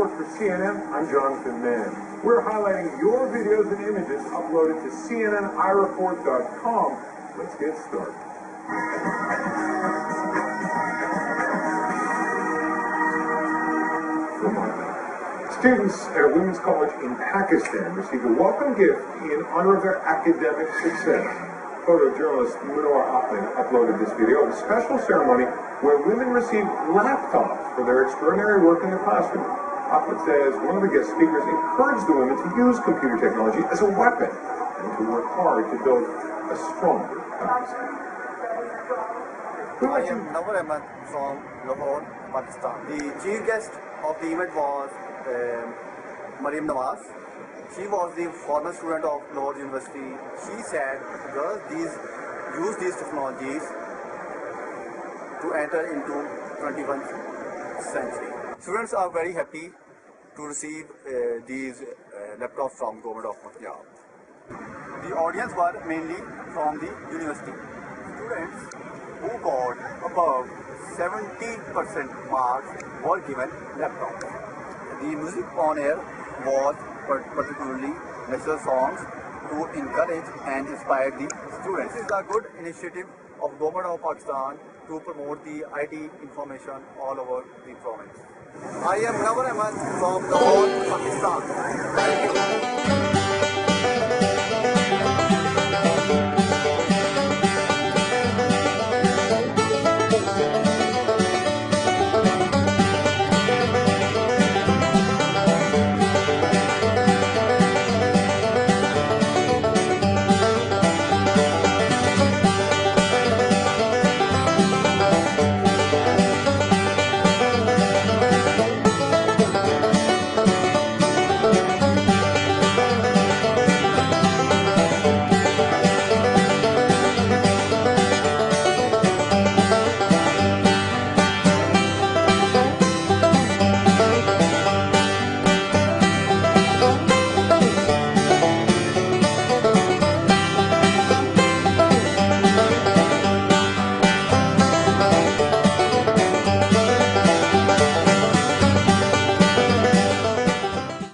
report for CNN, I'm Jonathan Mann. We're highlighting your videos and images uploaded to ireport.com. Let's get started. Students at a women's college in Pakistan received a welcome gift in honor of their academic success. Photojournalist Munawar Ahmed uploaded this video of a special ceremony where women received laptops for their extraordinary work in the classroom. Ahmed says one of the guest speakers encouraged the women to use computer technology as a weapon and to work hard to build a stronger Pakistan. I am Ahmed from Lahore, Pakistan. The chief guest of the event was Munawar. She was the former student of Lahore University. She said, girls, use these technologies to enter into 21st century. Students are very happy to receive these laptops from government of Punjab. The audience were mainly from the university. Students who got above 70% marks were given laptops. The music on air was particularly national songs to encourage and inspire the students. This is a good initiative of Government of Pakistan to promote the IT information all over the province. I am Munawar Ahmed from Lahore, Pakistan.